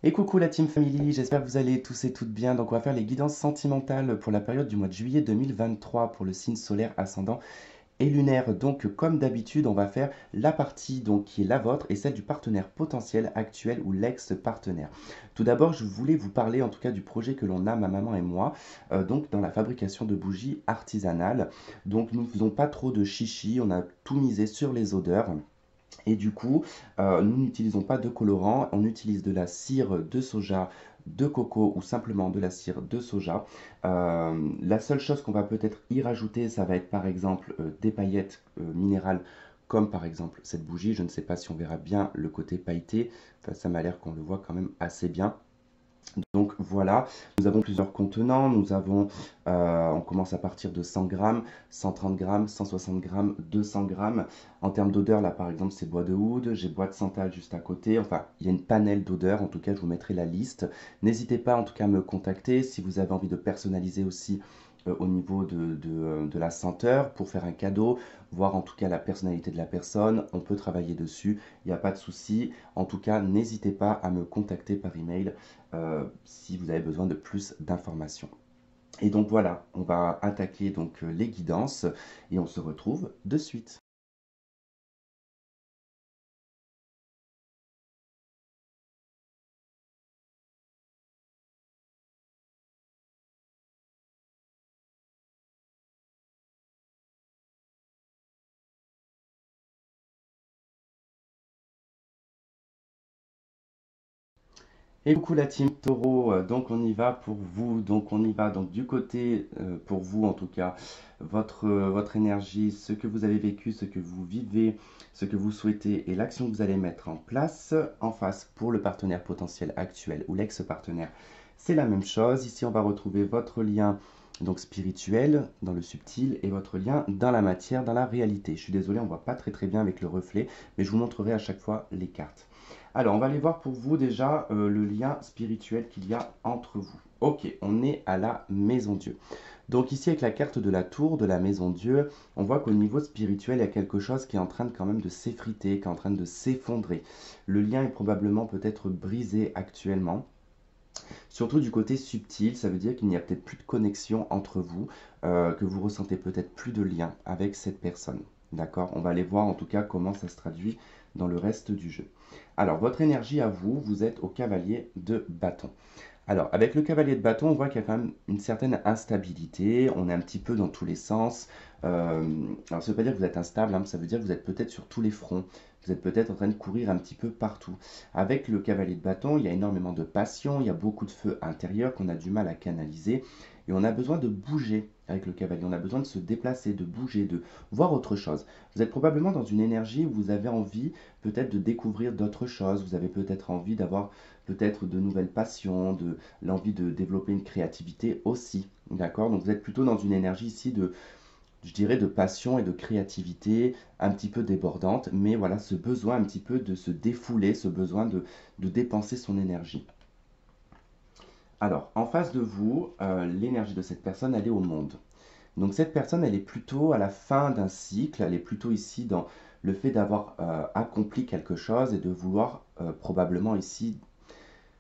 Et coucou la Team Family, j'espère que vous allez tous et toutes bien. Donc on va faire les guidances sentimentales pour la période du mois de juillet 2023 pour le signe solaire ascendant et lunaire. Donc comme d'habitude, on va faire la partie donc qui est la vôtre et celle du partenaire potentiel actuel ou l'ex-partenaire. Tout d'abord, je voulais vous parler en tout cas du projet que l'on a, ma maman et moi, donc dans la fabrication de bougies artisanales. Donc nous ne faisons pas trop de chichi, on a tout misé sur les odeurs. Et du coup, nous n'utilisons pas de colorant, on utilise de la cire de soja, de coco ou simplement de la cire de soja. La seule chose qu'on va peut-être y rajouter, ça va être par exemple des paillettes minérales, comme par exemple cette bougie. Je ne sais pas si on verra bien le côté pailleté, enfin, ça m'a l'air qu'on le voit quand même assez bien. Donc voilà, nous avons plusieurs contenants, on commence à partir de 100 grammes, 130 grammes, 160 grammes, 200 grammes. En termes d'odeur, là par exemple c'est bois de oud, j'ai bois de santal juste à côté, enfin il y a une panel d'odeurs, en tout cas je vous mettrai la liste. N'hésitez pas en tout cas à me contacter si vous avez envie de personnaliser aussi au niveau de la senteur pour faire un cadeau, voir en tout cas la personnalité de la personne, on peut travailler dessus, il n'y a pas de souci. En tout cas, n'hésitez pas à me contacter par email si vous avez besoin de plus d'informations. Et donc voilà, on va attaquer donc les guidances et on se retrouve de suite. Et coucou la team Taureau, donc on y va pour vous, donc on y va donc du côté pour vous en tout cas, votre énergie, ce que vous avez vécu, ce que vous vivez, ce que vous souhaitez et l'action que vous allez mettre en place en face pour le partenaire potentiel actuel ou l'ex-partenaire. C'est la même chose, ici on va retrouver votre lien donc spirituel dans le subtil et votre lien dans la matière, dans la réalité. Je suis désolé, on ne voit pas très bien avec le reflet, mais je vous montrerai à chaque fois les cartes. Alors, on va aller voir pour vous déjà le lien spirituel qu'il y a entre vous. Ok, on est à la maison Dieu. Donc ici, avec la carte de la tour de la maison Dieu, on voit qu'au niveau spirituel, il y a quelque chose qui est en train de, quand même de s'effriter, qui est en train de s'effondrer. Le lien est probablement peut-être brisé actuellement. Surtout du côté subtil, ça veut dire qu'il n'y a peut-être plus de connexion entre vous, que vous ressentez peut-être plus de lien avec cette personne. D'accord? On va aller voir en tout cas comment ça se traduit dans le reste du jeu. Alors, votre énergie à vous, vous êtes au cavalier de bâton. Alors, avec le cavalier de bâton, on voit qu'il y a quand même une certaine instabilité, on est un petit peu dans tous les sens. Alors, ça ne veut pas dire que vous êtes instable, hein, ça veut dire que vous êtes peut-être sur tous les fronts, vous êtes peut-être en train de courir un petit peu partout. Avec le cavalier de bâton, il y a énormément de passion, il y a beaucoup de feu intérieur qu'on a du mal à canaliser, et on a besoin de bouger avec le cavalier, on a besoin de se déplacer, de bouger, de voir autre chose. Vous êtes probablement dans une énergie où vous avez envie peut-être de découvrir d'autres choses, vous avez peut-être envie d'avoir peut-être de nouvelles passions, de l'envie de développer une créativité aussi. D'accord? Donc vous êtes plutôt dans une énergie ici de, je dirais, de passion et de créativité un petit peu débordante, mais voilà, ce besoin un petit peu de se défouler, ce besoin de dépenser son énergie. Alors, en face de vous, l'énergie de cette personne, elle est au monde. Donc cette personne, elle est plutôt à la fin d'un cycle, elle est plutôt ici dans le fait d'avoir accompli quelque chose et de vouloir probablement ici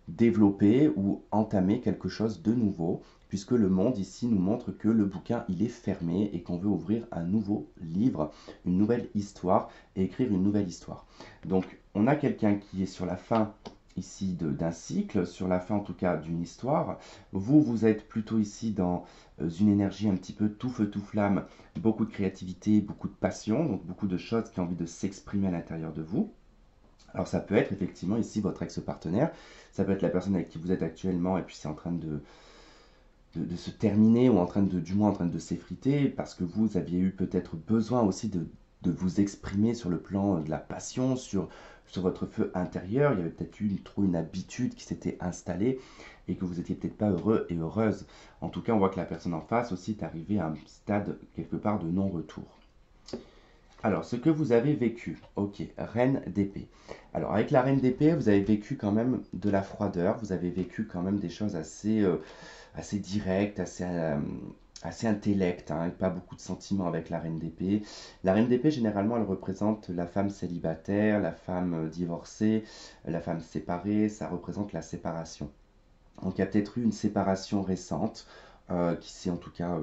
développer ou entamer quelque chose de nouveau, puisque le monde ici nous montre que le bouquin il est fermé et qu'on veut ouvrir un nouveau livre, une nouvelle histoire et écrire une nouvelle histoire. Donc on a quelqu'un qui est sur la fin ici d'un cycle, sur la fin en tout cas d'une histoire. Vous, vous êtes plutôt ici dans une énergie un petit peu tout feu tout flamme, beaucoup de créativité, beaucoup de passion, donc beaucoup de choses qui ont envie de s'exprimer à l'intérieur de vous. Alors ça peut être effectivement ici votre ex-partenaire, ça peut être la personne avec qui vous êtes actuellement et puis c'est en train de se terminer ou en train de, du moins en train de s'effriter parce que vous aviez eu peut-être besoin aussi de vous exprimer sur le plan de la passion, sur votre feu intérieur. Il y avait peut-être eu trop une habitude qui s'était installée et que vous n'étiez peut-être pas heureux et heureuse. En tout cas, on voit que la personne en face aussi est arrivée à un stade quelque part de non-retour. Alors, ce que vous avez vécu, ok, reine d'épée. Alors, avec la reine d'épée, vous avez vécu quand même de la froideur, vous avez vécu quand même des choses assez directes, assez intellect, hein, et pas beaucoup de sentiments avec la reine d'épée. La reine d'épée, généralement, elle représente la femme célibataire, la femme divorcée, la femme séparée, ça représente la séparation. Donc il y a peut-être eu une séparation récente qui s'est en tout cas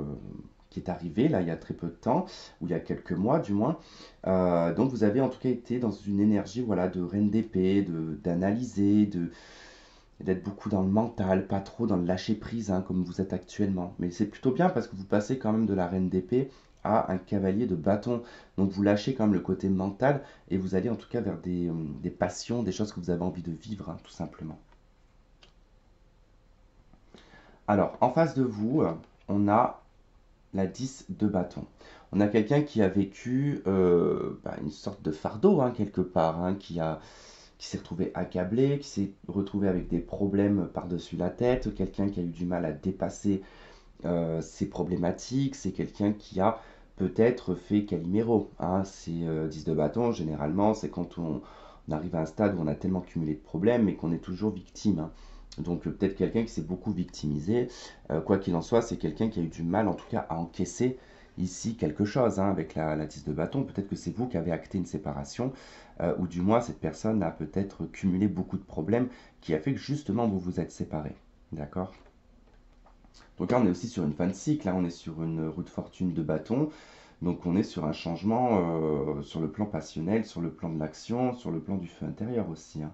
qui est arrivée là il y a très peu de temps, ou il y a quelques mois du moins. Donc vous avez en tout cas été dans une énergie voilà, de reine d'épée, d'analyser, d'être beaucoup dans le mental, pas trop dans le lâcher prise hein, comme vous êtes actuellement. Mais c'est plutôt bien parce que vous passez quand même de la reine d'épée à un cavalier de bâton. Donc vous lâchez quand même le côté mental et vous allez en tout cas vers des passions, des choses que vous avez envie de vivre, hein, tout simplement. Alors, en face de vous, on a la 10 de bâton. On a quelqu'un qui a vécu une sorte de fardeau, hein, quelque part, hein, qui s'est retrouvé accablé, qui s'est retrouvé avec des problèmes par-dessus la tête, quelqu'un qui a eu du mal à dépasser ses problématiques, c'est quelqu'un qui a peut-être fait Calimero. Hein. C'est 10 de bâton, généralement, c'est quand on arrive à un stade où on a tellement cumulé de problèmes et qu'on est toujours victime. Hein. Donc peut-être quelqu'un qui s'est beaucoup victimisé. Quoi qu'il en soit, c'est quelqu'un qui a eu du mal en tout cas à encaisser ici quelque chose hein, avec la 10 de bâton. Peut-être que c'est vous qui avez acté une séparation, ou du moins cette personne a peut-être cumulé beaucoup de problèmes qui a fait que justement vous vous êtes séparés. D'accord. Donc là on est aussi sur une fin de cycle, là on est sur une roue de fortune de bâton. Donc on est sur un changement sur le plan passionnel, sur le plan de l'action, sur le plan du feu intérieur aussi. Hein.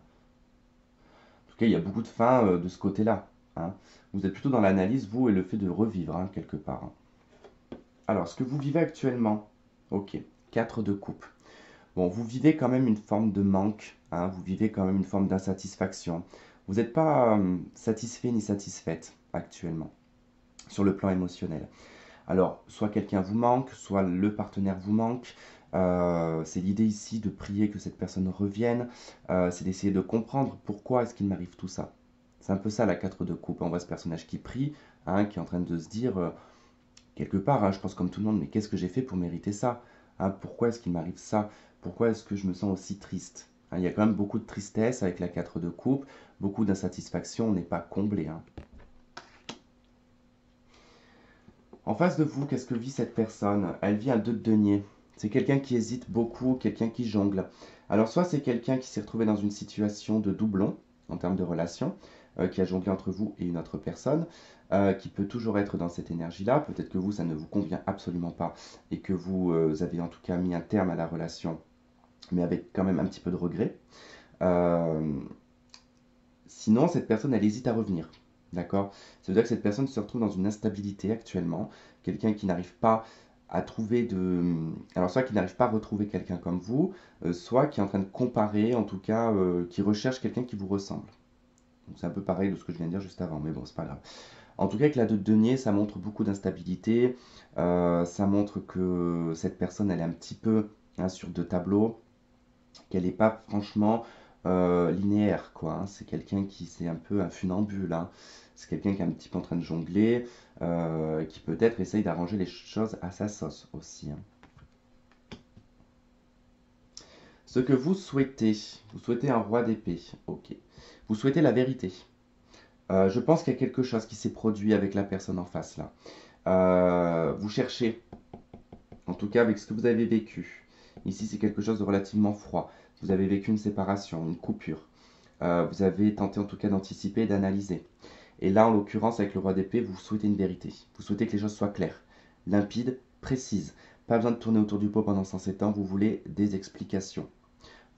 En tout cas, il y a beaucoup de fins de ce côté-là. Hein. Vous êtes plutôt dans l'analyse, vous, et le fait de revivre, hein, quelque part. Hein. Alors, ce que vous vivez actuellement, ok, 4 de coupe. Bon, vous vivez quand même une forme de manque, hein, vous vivez quand même une forme d'insatisfaction. Vous n'êtes pas satisfait ni satisfaite actuellement, sur le plan émotionnel. Alors, soit quelqu'un vous manque, soit le partenaire vous manque. C'est l'idée ici de prier que cette personne revienne. C'est d'essayer de comprendre pourquoi est-ce qu'il m'arrive tout ça. C'est un peu ça la 4 de coupe. On voit ce personnage qui prie, hein, qui est en train de se dire, quelque part, hein, je pense comme tout le monde, mais qu'est-ce que j'ai fait pour mériter ça hein, pourquoi est-ce qu'il m'arrive ça? Pourquoi est-ce que je me sens aussi triste hein, il y a quand même beaucoup de tristesse avec la 4 de coupe, beaucoup d'insatisfaction, on n'est pas comblé. Hein. En face de vous, qu'est-ce que vit cette personne? Elle vit un 2 de denier. C'est quelqu'un qui hésite beaucoup, quelqu'un qui jongle. Alors soit c'est quelqu'un qui s'est retrouvé dans une situation de doublon en termes de relation, qui a jonglé entre vous et une autre personne, qui peut toujours être dans cette énergie-là. Peut-être que vous, ça ne vous convient absolument pas et que vous avez en tout cas mis un terme à la relation, mais avec quand même un petit peu de regret. Euh, Sinon, cette personne, elle hésite à revenir. D'accord. Ça veut dire que cette personne se retrouve dans une instabilité actuellement. Quelqu'un qui n'arrive pas à trouver de. Alors, soit qui n'arrive pas à retrouver quelqu'un comme vous, soit qui est en train de comparer, en tout cas, qui recherche quelqu'un qui vous ressemble. C'est un peu pareil de ce que je viens de dire juste avant, mais bon, c'est pas grave. En tout cas, avec la de denier, ça montre beaucoup d'instabilité. Ça montre que cette personne, elle est un petit peu hein, sur deux tableaux, qu'elle n'est pas franchement linéaire, quoi. Hein. C'est quelqu'un qui c'est un peu un funambule. Hein. C'est quelqu'un qui est un petit peu en train de jongler, qui peut-être essaye d'arranger les choses à sa sauce aussi. Hein. Ce que vous souhaitez un roi d'épée, ok. Vous souhaitez la vérité. Je pense qu'il y a quelque chose qui s'est produit avec la personne en face là. Vous cherchez, en tout cas avec ce que vous avez vécu. Ici, c'est quelque chose de relativement froid. Vous avez vécu une séparation, une coupure. Vous avez tenté en tout cas d'anticiper et d'analyser. Et là, en l'occurrence, avec le roi d'épée, vous souhaitez une vérité. Vous souhaitez que les choses soient claires, limpides, précises. Pas besoin de tourner autour du pot pendant 107 ans, vous voulez des explications.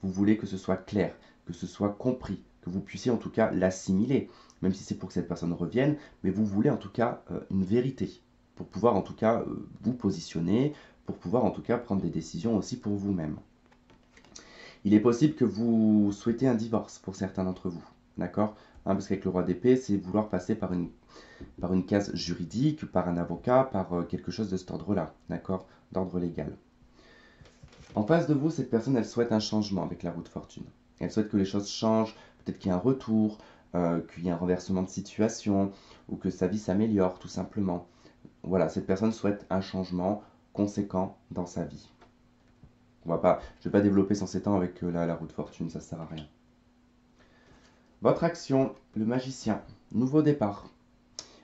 Vous voulez que ce soit clair, que ce soit compris, que vous puissiez en tout cas l'assimiler, même si c'est pour que cette personne revienne, mais vous voulez en tout cas une vérité, pour pouvoir en tout cas vous positionner, pour pouvoir en tout cas prendre des décisions aussi pour vous-même. Il est possible que vous souhaitez un divorce pour certains d'entre vous, d'accord hein, parce qu'avec le roi d'épée, c'est vouloir passer par une case juridique, par un avocat, par quelque chose de cet ordre-là, d'accord d'ordre légal. En face de vous, cette personne, elle souhaite un changement avec la roue de fortune. Elle souhaite que les choses changent, peut-être qu'il y ait un retour, qu'il y ait un renversement de situation, ou que sa vie s'améliore tout simplement. Voilà, cette personne souhaite un changement conséquent dans sa vie. Je ne vais pas développer 107 ans avec la roue de fortune, ça ne sert à rien. Votre action, le magicien, nouveau départ.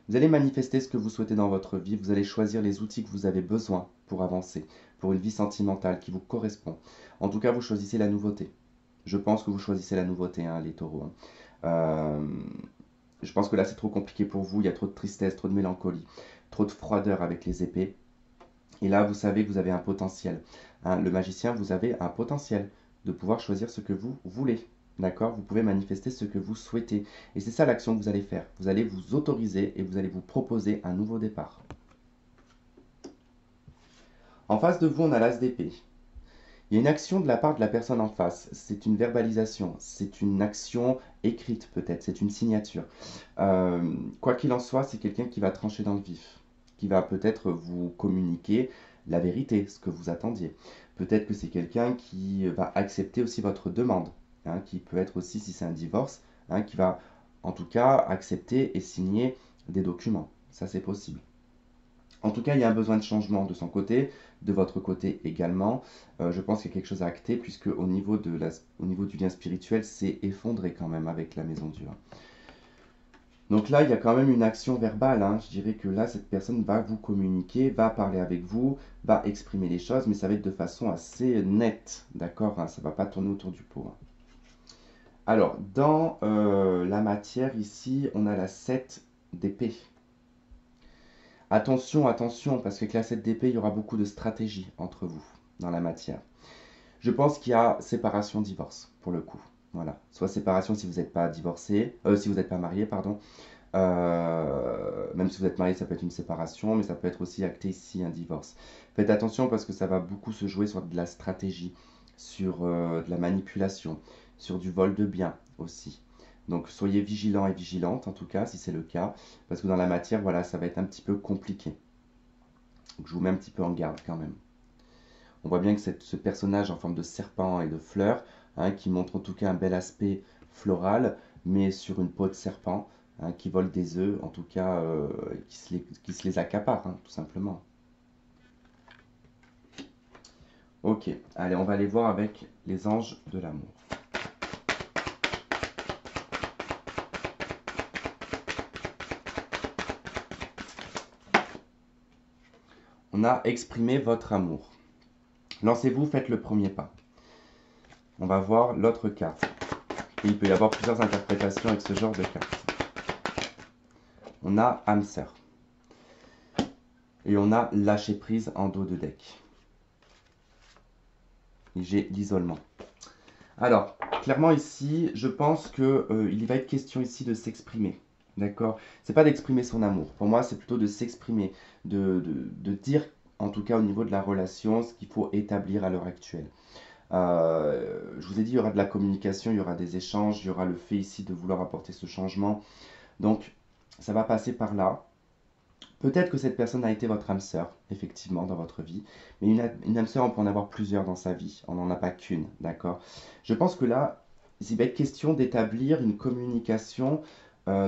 Vous allez manifester ce que vous souhaitez dans votre vie, vous allez choisir les outils que vous avez besoin pour avancer, pour une vie sentimentale qui vous correspond. En tout cas, vous choisissez la nouveauté. Je pense que vous choisissez la nouveauté, hein, les taureaux. Hein. Euh, je pense que là, c'est trop compliqué pour vous, il y a trop de tristesse, trop de mélancolie, trop de froideur avec les épées. Et là, vous savez que vous avez un potentiel. Hein. Le magicien, vous avez un potentiel de pouvoir choisir ce que vous voulez. D'accord? Vous pouvez manifester ce que vous souhaitez. Et c'est ça l'action que vous allez faire. Vous allez vous autoriser et vous allez vous proposer un nouveau départ. En face de vous, on a l'as d'épée. Il y a une action de la part de la personne en face. C'est une verbalisation. C'est une action écrite peut-être. C'est une signature. Quoi qu'il en soit, c'est quelqu'un qui va trancher dans le vif. Qui va peut-être vous communiquer la vérité, ce que vous attendiez. Peut-être que c'est quelqu'un qui va accepter aussi votre demande. Hein, qui peut être aussi, si c'est un divorce, hein, qui va en tout cas accepter et signer des documents. Ça, c'est possible. En tout cas, il y a un besoin de changement de son côté, de votre côté également. Je pense qu'il y a quelque chose à acter, puisque au niveau du lien spirituel, c'est effondré quand même avec la maison Dieu. Donc là, il y a quand même une action verbale. Hein. Je dirais que là, cette personne va vous communiquer, va parler avec vous, va exprimer les choses, mais ça va être de façon assez nette. D'accord? Hein, ça ne va pas tourner autour du pot. Hein. Alors, dans la matière, ici, on a la 7 d'épée. Attention, attention, parce qu'avec la 7 d'épée, il y aura beaucoup de stratégie entre vous dans la matière. Je pense qu'il y a séparation, divorce, pour le coup. Voilà. Soit séparation si vous n'êtes pas divorcé, si vous n'êtes pas marié, pardon. Même si vous êtes marié, ça peut être une séparation, mais ça peut être aussi acté ici un divorce. Faites attention parce que ça va beaucoup se jouer sur de la stratégie, sur de la manipulation, sur du vol de biens aussi. Donc soyez vigilants et vigilantes en tout cas si c'est le cas, parce que dans la matière, voilà, ça va être un petit peu compliqué. Donc je vous mets un petit peu en garde quand même. On voit bien que ce personnage en forme de serpent et de fleurs, hein, qui montre en tout cas un bel aspect floral, mais sur une peau de serpent, hein, qui vole des œufs, en tout cas qui se les accapare, hein, tout simplement. Ok, allez, on va aller voir avec les anges de l'amour. On a exprimé votre amour. Lancez-vous, faites le premier pas. On va voir l'autre carte. Et il peut y avoir plusieurs interprétations avec ce genre de carte. On a âme sœur. Et on a lâcher prise en dos de deck. Et j'ai l'isolement. Alors, clairement ici, je pense qu'il va être question ici de s'exprimer. D'accord? C'est pas d'exprimer son amour. Pour moi, c'est plutôt de s'exprimer, de dire, en tout cas au niveau de la relation, ce qu'il faut établir à l'heure actuelle. Je vous ai dit, il y aura de la communication, il y aura des échanges, il y aura le fait ici de vouloir apporter ce changement. Donc, ça va passer par là. Peut-être que cette personne a été votre âme sœur, effectivement, dans votre vie. Mais une âme sœur, on peut en avoir plusieurs dans sa vie. On n'en a pas qu'une, d'accord? Je pense que là, il va être question d'établir une communication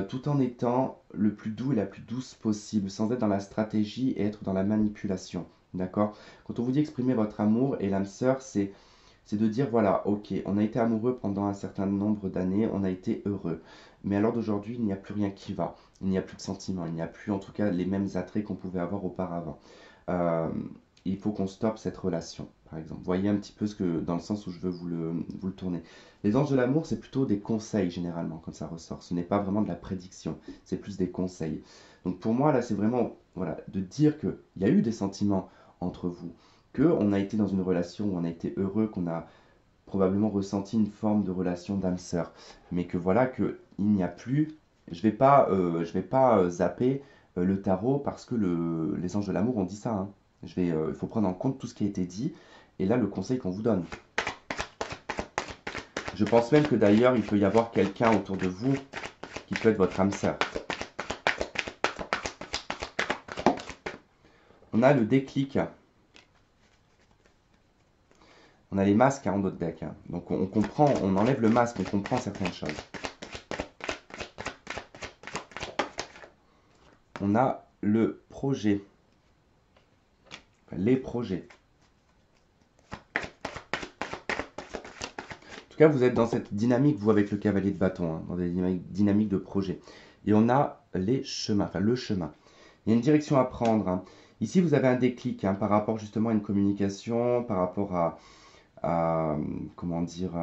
tout en étant le plus doux et la plus douce possible, sans être dans la stratégie et être dans la manipulation, d'accord? Quand on vous dit exprimer votre amour et l'âme sœur, c'est de dire, voilà, ok, on a été amoureux pendant un certain nombre d'années, on a été heureux. Mais à l'heure d'aujourd'hui, il n'y a plus rien qui va. Il n'y a plus de sentiments, il n'y a plus en tout cas les mêmes attraits qu'on pouvait avoir auparavant. Euh, il faut qu'on stoppe cette relation, par exemple. Voyez un petit peu dans le sens où je veux vous le tourner. Les anges de l'amour, c'est plutôt des conseils généralement quand ça ressort. Ce n'est pas vraiment de la prédiction, c'est plus des conseils. Donc pour moi, là, c'est vraiment voilà, de dire qu'il y a eu des sentiments entre vous, qu'on a été dans une relation où on a été heureux, qu'on a probablement ressenti une forme de relation d'âme sœur, mais que voilà qu'il n'y a plus. Je vais pas zapper le tarot parce que les anges de l'amour ont dit ça. Hein. Il faut prendre en compte tout ce qui a été dit et là le conseil qu'on vous donne. Je pense même que d'ailleurs il peut y avoir quelqu'un autour de vous qui peut être votre âme sœur. On a le déclic. On a les masques en d'autres decks. Hein. Donc on comprend, on enlève le masque, on comprend certaines choses. On a le projet. Enfin, les projets. En tout cas, vous êtes dans cette dynamique, vous, avec le cavalier de bâton, hein, dans des dynamiques de projet. et on a les chemins, enfin le chemin. Il y a une direction à prendre, hein. Ici, vous avez un déclic, hein, par rapport justement à une communication, par rapport à, comment dire,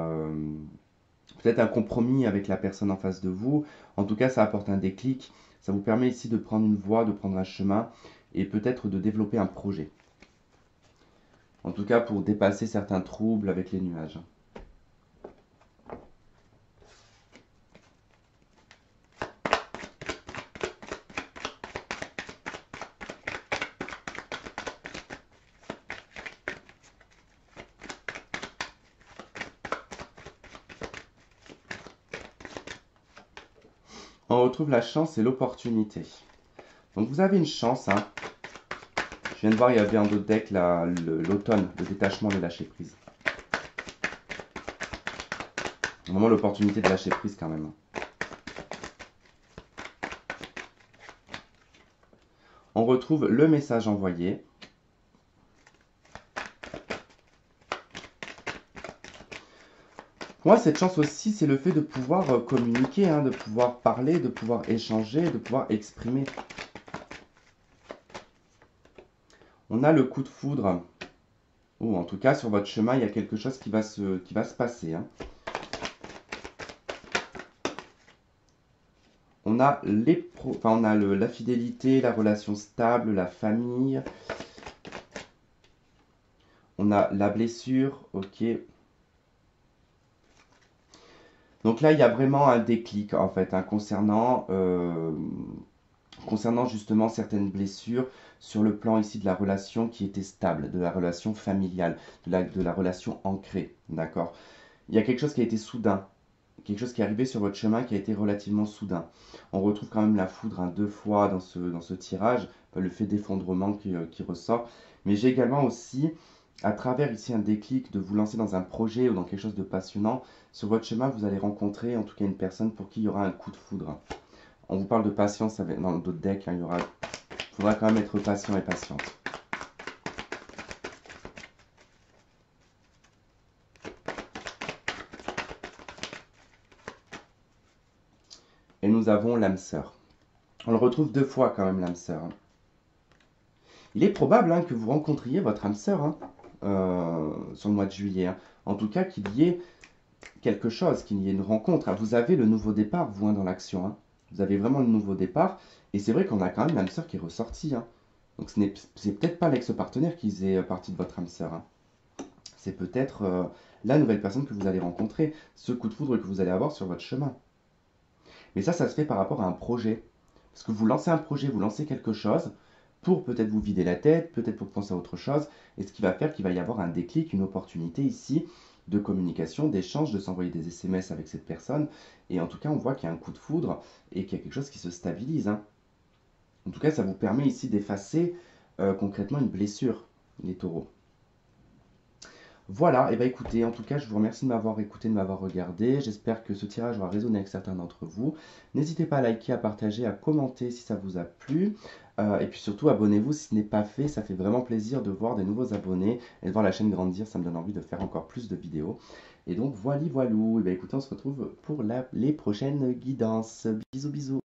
peut-être un compromis avec la personne en face de vous. En tout cas, ça apporte un déclic. Ça vous permet ici de prendre une voie, de prendre un chemin et peut-être de développer un projet. En tout cas, pour dépasser certains troubles avec les nuages. On retrouve la chance et l'opportunité. Donc vous avez une chance, hein. Je viens de voir, il y avait un autre deck, l'automne, le détachement, le lâcher prise. Vraiment l'opportunité de lâcher prise quand même. On retrouve le message envoyé. Pour moi, cette chance aussi, c'est le fait de pouvoir communiquer, hein, de pouvoir parler, de pouvoir échanger, de pouvoir exprimer. On a le coup de foudre. Ou en tout cas, sur votre chemin, il y a quelque chose qui va se passer, hein. On a, la fidélité, la relation stable, la famille. On a la blessure, ok. Donc là, il y a vraiment un déclic, en fait, hein, concernant justement certaines blessures sur le plan ici de la relation qui était stable, de la relation familiale, de la relation ancrée, d'accord? Il y a quelque chose qui a été soudain, quelque chose qui est arrivé sur votre chemin qui a été relativement soudain. On retrouve quand même la foudre, hein, deux fois dans ce tirage, le fait d'effondrement qui ressort. Mais j'ai également aussi, à travers ici un déclic de vous lancer dans un projet ou dans quelque chose de passionnant, sur votre chemin, vous allez rencontrer en tout cas une personne pour qui il y aura un coup de foudre. On vous parle de patience dans d'autres decks, hein, il faudra quand même être patient et patiente. Et nous avons l'âme sœur. On le retrouve deux fois quand même, l'âme sœur, hein. Il est probable, hein, que vous rencontriez votre âme sœur, hein, sur le mois de juillet, hein. En tout cas, qu'il y ait quelque chose, qu'il y ait une rencontre, hein. Vous avez le nouveau départ, vous, hein, dans l'action, hein. Vous avez vraiment le nouveau départ. Et c'est vrai qu'on a quand même l'âme sœur qui est ressortie, hein. Donc c'est peut-être pas l'ex-partenaire qui faisait partie de votre âme sœur, hein. C'est peut-être la nouvelle personne que vous allez rencontrer, ce coup de foudre que vous allez avoir sur votre chemin. Mais ça se fait par rapport à un projet. Parce que vous lancez un projet, vous lancez quelque chose pour peut-être vous vider la tête, peut-être pour penser à autre chose, et ce qui va faire qu'il va y avoir un déclic, une opportunité ici de communication, d'échange, de s'envoyer des SMS avec cette personne, et en tout cas on voit qu'il y a un coup de foudre et qu'il y a quelque chose qui se stabilise, hein. En tout cas ça vous permet ici d'effacer concrètement une blessure, les taureaux. Voilà, et bien écoutez, en tout cas, je vous remercie de m'avoir écouté, de m'avoir regardé. J'espère que ce tirage aura résonné avec certains d'entre vous. N'hésitez pas à liker, à partager, à commenter si ça vous a plu. Et puis surtout, abonnez-vous si ce n'est pas fait. Ça fait vraiment plaisir de voir des nouveaux abonnés et de voir la chaîne grandir. Ça me donne envie de faire encore plus de vidéos. Et donc, voilou, voilou. Et bien écoutez, on se retrouve pour les prochaines guidances. Bisous, bisous.